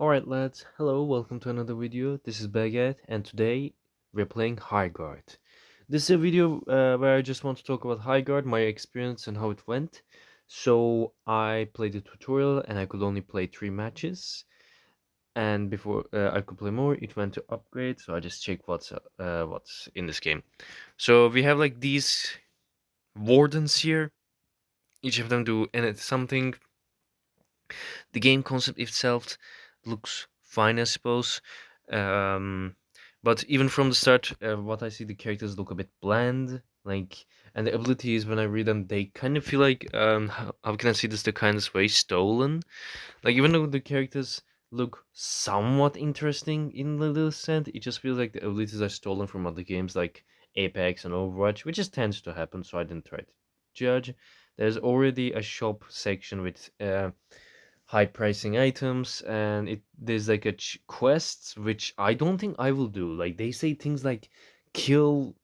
Alright lads, hello, welcome to another video. This is Baguette and today we're playing Highguard. This is a video where I just want to talk about Highguard, my experience and how it went. So I played the tutorial and I could only play 3 matches. And before I could play more, it went to upgrade, so I just check what's in this game. So we have like these wardens here. Each of them do something. The game concept itself looks fine, I suppose. Um, but even from the start, what I see, the characters look a bit bland. And the abilities, when I read them, they kind of feel like, how can I see this the kindest way? Stolen. Like, even though the characters look somewhat interesting in the little sense, it just feels like the abilities are stolen from other games like Apex and Overwatch, which just tends to happen, so I didn't try to judge. There's already a shop section with high pricing items, and there's like a quests which I don't think I will do. Like they say things like kill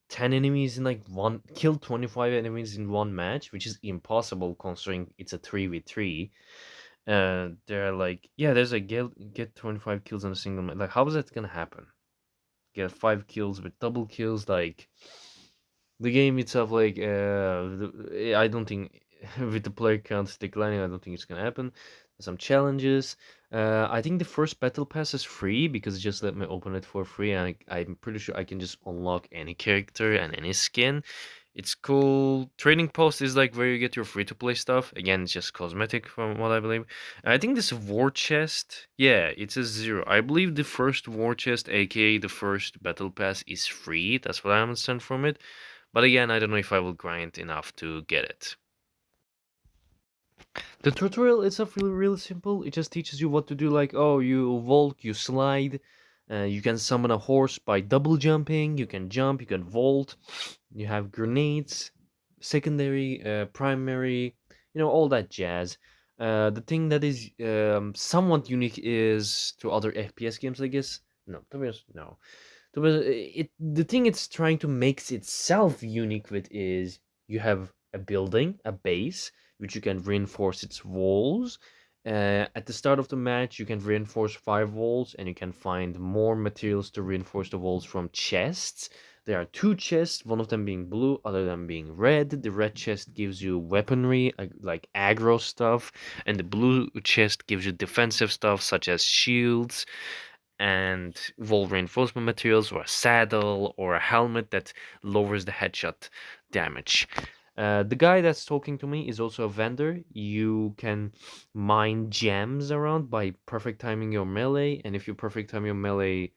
10 enemies in like one kill 25 enemies in one match, which is impossible considering it's a 3v3. They're like, yeah, there's a get 25 kills in a single match. Like, how is that gonna happen? Get 5 kills with double kills, like the game itself, like I don't think with the player count declining, I don't think it's gonna happen. Some challenges. I think the first battle pass is free because it just let me open it for free, and I'm pretty sure I can just unlock any character and any skin. It's cool. Trading post is like where you get your free to play stuff. Again, it's just cosmetic from what I believe. I think this war chest, yeah, it's a 0. I believe the first war chest, aka the first battle pass, is free. That's what I understand from it. But again, I don't know if I will grind enough to get it. The tutorial itself really simple. It just teaches you what to do. Like, oh, you vault, you slide, you can summon a horse by double jumping. You can jump, you can vault. You have grenades, secondary, primary, all that jazz. The thing that is somewhat unique is to other FPS games, I guess. No, to be honest, no. The thing it's trying to make itself unique with is you have a building, a base, which you can reinforce its walls. At the start of the match, you can reinforce 5 walls, and you can find more materials to reinforce the walls from chests. There are 2 chests, one of them being blue, other than being red. The red chest gives you weaponry, like aggro stuff, and the blue chest gives you defensive stuff such as shields and wall reinforcement materials, or a saddle or a helmet that lowers the headshot damage. The guy that's talking to me is also a vendor. You can mine gems around by perfect timing your melee, and if you perfect time your melee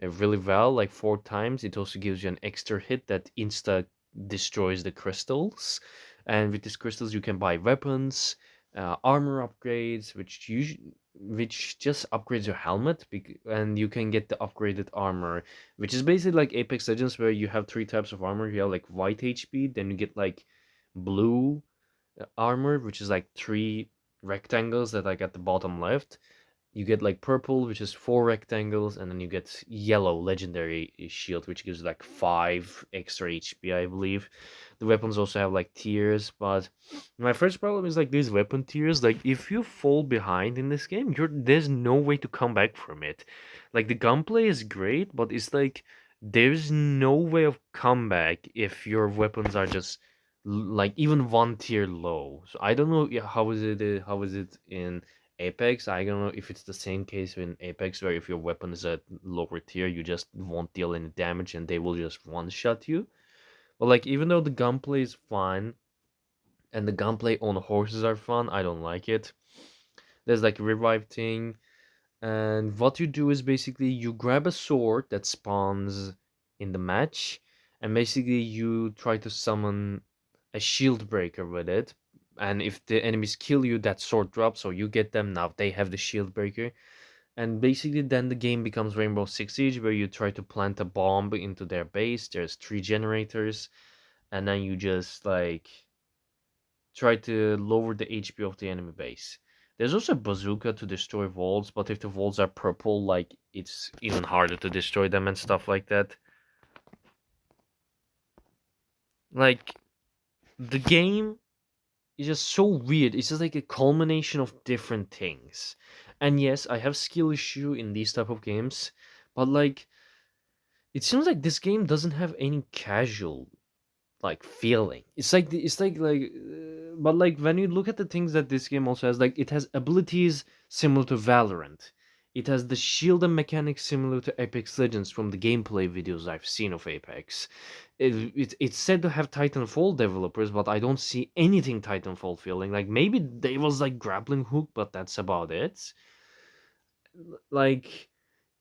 really well, like 4 times, it also gives you an extra hit that insta destroys the crystals. And with these crystals, you can buy weapons, armor upgrades, which just upgrades your helmet, and you can get the upgraded armor, which is basically like Apex Legends, where you have 3 types of armor. You have like white HP, then you get like blue armor, which is like 3 rectangles that like at the bottom left. You get like purple, which is 4 rectangles, and then you get yellow legendary shield, which gives like 5 extra HP, I believe. The weapons also have like tiers, but my first problem is like these weapon tiers. Like if you fall behind in this game, there's no way to come back from it. Like the gunplay is great, but it's like there's no way of comeback if your weapons are just like even 1 tier low. So I don't know, how is it in Apex. I don't know if it's the same case in Apex, where if your weapon is at lower tier, you just won't deal any damage and they will just one shot you. But like, even though the gunplay is fun and the gunplay on horses are fun, I don't like it. There's like a revive thing, and what you do is basically you grab a sword that spawns in the match, and basically you try to summon a shield breaker with it. And if the enemies kill you, that sword drops, so you get them. Now they have the shield breaker. And basically, then the game becomes Rainbow Six Siege, where you try to plant a bomb into their base. There's 3 generators, and then you just like try to lower the HP of the enemy base. There's also a bazooka to destroy walls, but if the walls are purple, like it's even harder to destroy them and stuff like that. Like the game is just so weird. It's just like a culmination of different things. And yes, I have skill issue in these type of games, but like it seems like this game doesn't have any casual like feeling. But like when you look at the things that this game also has, like it has abilities similar to Valorant. It has the shield and mechanics similar to Apex Legends from the gameplay videos I've seen of Apex. It's said to have Titanfall developers, but I don't see anything Titanfall feeling. Like maybe there was like grappling hook, but that's about it. Like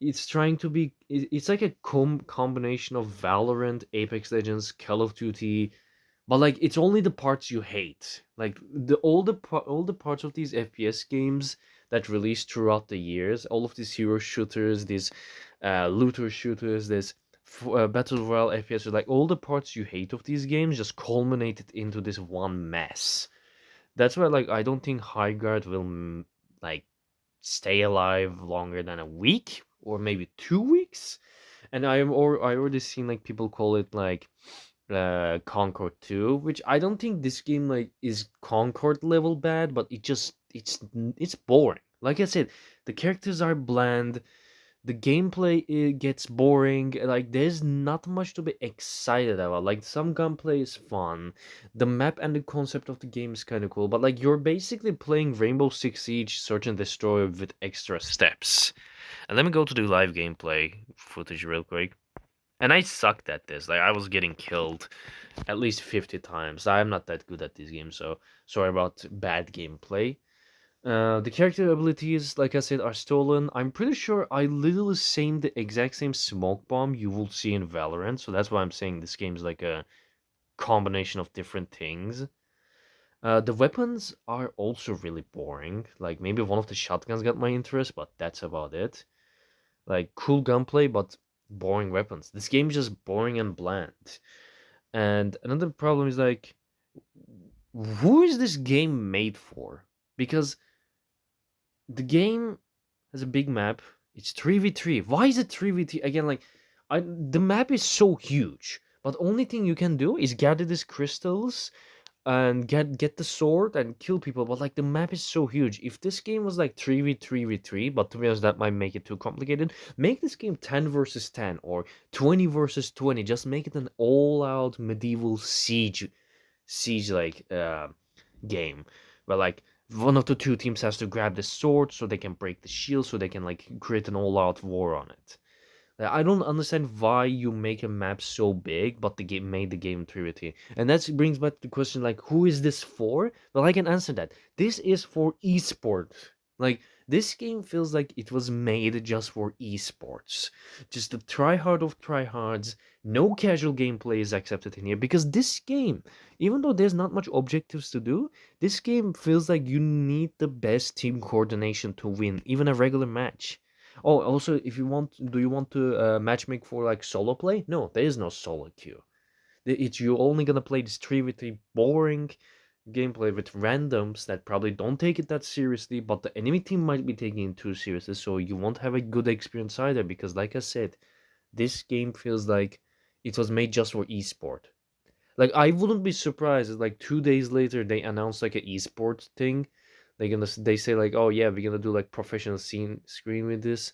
it's trying to be it's like a combination of Valorant, Apex Legends, Call of Duty, but like it's only the parts you hate. Like all the parts of these FPS games that released throughout the years, all of these hero shooters, these looter shooters, this battle royale FPS, like all the parts you hate of these games just culminated into this one mess. That's why like I don't think Highguard will like stay alive longer than a week or maybe 2 weeks. And I already seen like people call it like Concord 2, which I don't think this game like is Concord level bad, but it's boring. Like I said, the characters are bland, the gameplay gets boring. Like there's not much to be excited about. Like some gunplay is fun, the map and the concept of the game is kind of cool, but like you're basically playing Rainbow Six Siege Search and Destroy with extra steps. And let me go to the live gameplay footage real quick. And I sucked at this. Like I was getting killed at least 50 times. I'm not that good at this game, so sorry about bad gameplay. The character abilities, like I said, are stolen. I'm pretty sure I literally same the exact same smoke bomb you will see in Valorant, so that's why I'm saying this game is like a combination of different things. The weapons are also really boring. Like maybe one of the shotguns got my interest, but that's about it. Like cool gunplay, but boring weapons. This game is just boring and bland. And another problem is like, who is this game made for? Because the game has a big map. It's 3v3. Why is it 3v3? Again, like, the map is so huge, but only thing you can do is gather these crystals and get the sword and kill people. But like the map is so huge. If this game was like 3v3v3, but to be honest, that might make it too complicated. Make this game 10 versus 10 or 20 versus 20. Just make it an all-out medieval siege like game where like one of the two teams has to grab the sword so they can break the shield so they can like create an all-out war on it. Like, I don't understand why you make a map so big, but the game made the game 3v3. And that brings back the question like, who is this for? Well, I can answer that. This is for esports. Like, this game feels like it was made just for esports. Just the tryhard of tryhards. No casual gameplay is accepted in here because this game, even though there's not much objectives to do, this game feels like you need the best team coordination to win, even a regular match. Oh, also, if you want, do you want to matchmake for like solo play? No, there is no solo queue. It's you only gonna play this 3v3 boring gameplay with randoms that probably don't take it that seriously, but the enemy team might be taking it too seriously, so you won't have a good experience either. Because, like I said, this game feels like it was made just for esport. Like I wouldn't be surprised if like 2 days later they announce like a esports thing. They say like, oh yeah, we're gonna do like professional screen with this.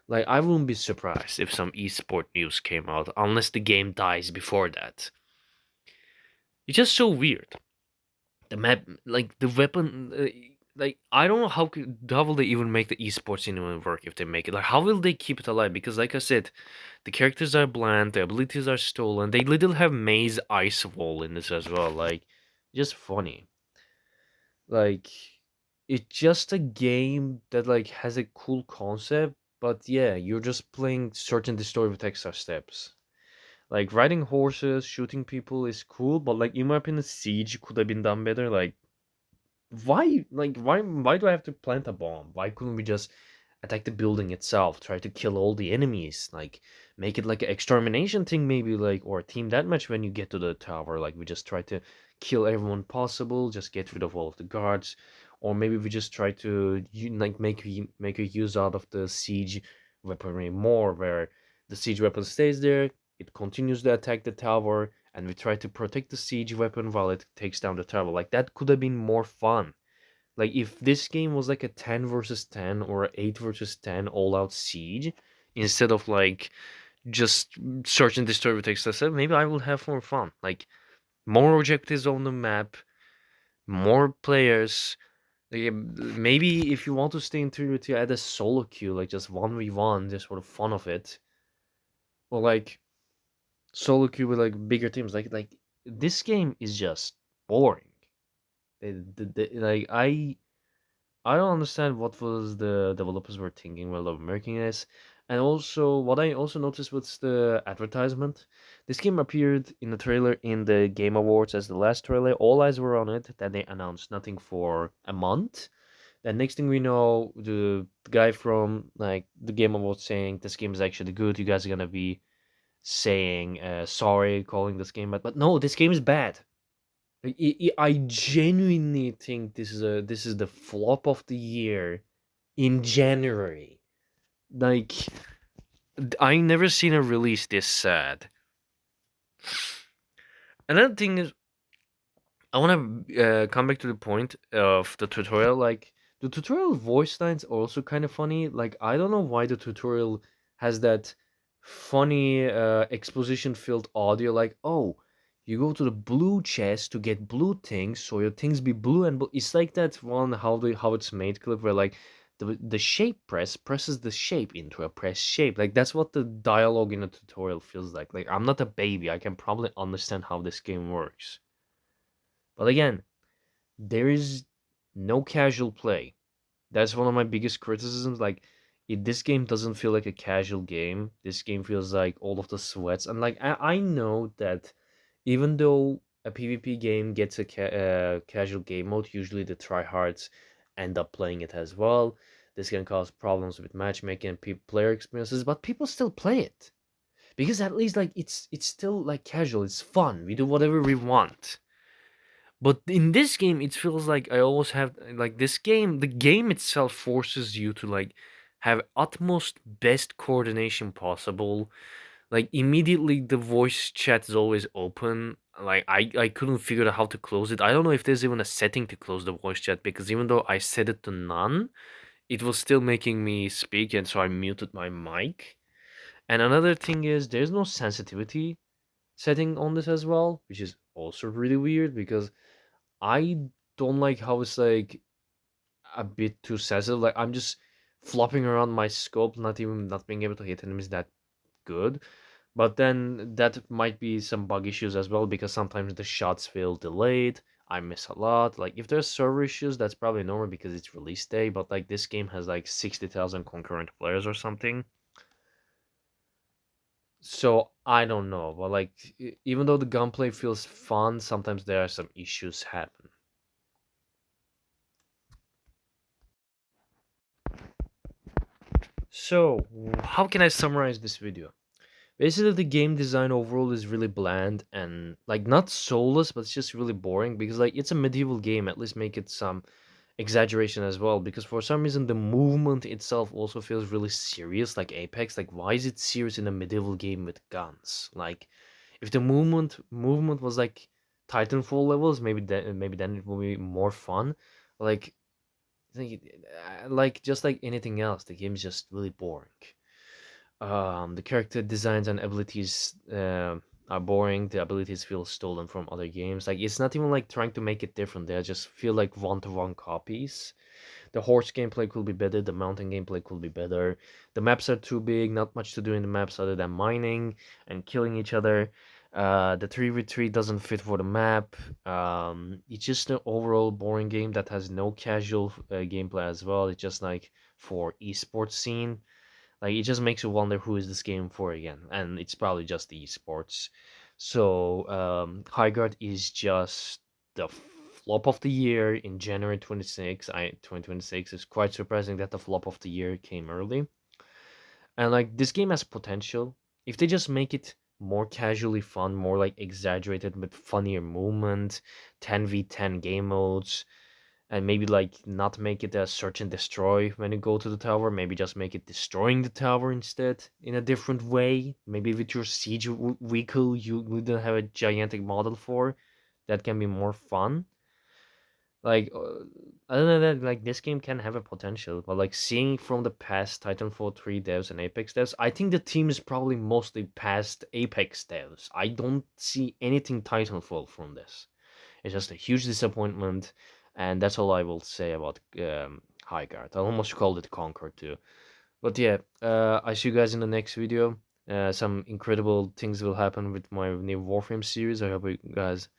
Like I wouldn't be surprised if some esport news came out unless the game dies before that. It's just so weird. The map, like the weapon, like I don't know how will they even make the esports even work if they make it. Like how will they keep it alive? Because like I said, the characters are bland, the abilities are stolen. They literally have maze ice wall in this as well. Like just funny. Like it's just a game that like has a cool concept, but yeah, you're just playing certain the story with extra steps. Like riding horses, shooting people is cool, but like in my opinion, Siege could have been done better. Why do I have to plant a bomb? Why couldn't we just attack the building itself, try to kill all the enemies, like make it like an extermination thing maybe, like, or a team deathmatch when you get to the tower, like we just try to kill everyone possible, just get rid of all of the guards, or maybe we just try to like make a use out of the siege weaponry more, where the siege weapon stays there, it continues to attack the tower, and we try to protect the siege weapon while it takes down the tower. Like that could have been more fun. Like if this game was like a 10 versus 10 or a 8 versus 10 all out siege instead of like just search and destroy with excessive, maybe I will have more fun. Like more objectives on the map, more players. Like, maybe if you want to stay in to add a solo queue, like just 1v1, just for the fun of it, or like solo queue with like bigger teams. Like this game is just boring. Like I don't understand what was the developers were thinking while they were making this. And also, what I also noticed was the advertisement. This game appeared in the trailer in the Game Awards as the last trailer. All eyes were on it. Then they announced nothing for a month. Then next thing we know, the guy from like the Game Awards saying this game is actually good. You guys are gonna be saying sorry, calling this game bad. But no, this game is bad. Like, I genuinely think this is the flop of the year in January. Like I never seen a release this sad. Another thing is I want to come back to the point of the tutorial. Like the tutorial voice lines are also kind of funny. Like I don't know why the tutorial has that funny exposition filled audio. Like oh, you go to the blue chest to get blue things, so your things be blue and blue. It's like that one how it's made clip where like the shape presses the shape into a press shape. Like that's what the dialogue in the tutorial feels like. Like I'm not a baby. I can probably understand how this game works. But again, there is no casual play. That's one of my biggest criticisms. Like, this game doesn't feel like a casual game. This game feels like all of the sweats. And like, I know that even though a PvP game gets a casual game mode, usually the tryhards end up playing it as well. This can cause problems with matchmaking and player experiences, but people still play it because at least like it's still like casual. It's fun. We do whatever we want. But in this game, it feels like I always have like this game. The game itself forces you to like have utmost best coordination possible. Like immediately, the voice chat is always open. Like I couldn't figure out how to close it. I don't know if there's even a setting to close the voice chat because even though I set it to none, it was still making me speak, and so I muted my mic. And another thing is there's no sensitivity setting on this as well, which is also really weird because I don't like how it's like a bit too sensitive. Like I'm just flopping around my scope, not being able to hit enemies that good. But then that might be some bug issues as well because sometimes the shots feel delayed. I miss a lot. Like if there's server issues, that's probably normal because it's release day. But like this game has like 60,000 concurrent players or something. So I don't know. But like even though the gunplay feels fun, sometimes there are some issues happen. So, how can I summarize this video? Basically, the game design overall is really bland and like not soulless, but it's just really boring because like it's a medieval game. At least make it some exaggeration as well. Because for some reason, the movement itself also feels really serious, like Apex. Like, why is it serious in a medieval game with guns? Like, if the movement was like Titanfall levels, maybe then it will be more fun. Like, like just like anything else, the game is just really boring. The character designs and abilities are boring. The abilities feel stolen from other games. Like it's not even like trying to make it different. They just feel like one-to-one copies. The horse gameplay could be better. The mountain gameplay could be better. The maps are too big. Not much to do in the maps other than mining and killing each other. The 3v3 doesn't fit for the map. It's just an overall boring game that has no casual gameplay as well. It's just like for esports scene. Like it just makes you wonder who is this game for again, and it's probably just the esports. So Highguard is just the flop of the year in January 26. 2026 is quite surprising that the flop of the year came early. And like this game has potential if they just make it more casually fun, more like exaggerated with funnier movement, 10v10 game modes, and maybe like not make it a search and destroy when you go to the tower. Maybe just make it destroying the tower instead in a different way. Maybe with your siege vehicle you don't have a gigantic model for, that can be more fun. Like, other than that, like this game can have a potential, but like seeing from the past Titanfall 3 devs and Apex devs, I think the team is probably mostly past Apex devs. I don't see anything Titanfall from this. It's just a huge disappointment, and that's all I will say about Highguard. I almost called it Conquer too. But yeah, I see you guys in the next video. Some incredible things will happen with my new Warframe series. I hope you guys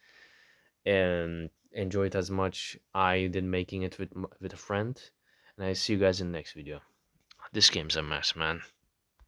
enjoy it as much I did making it with with a friend. And I see you guys in the next video. This game's a mess, man.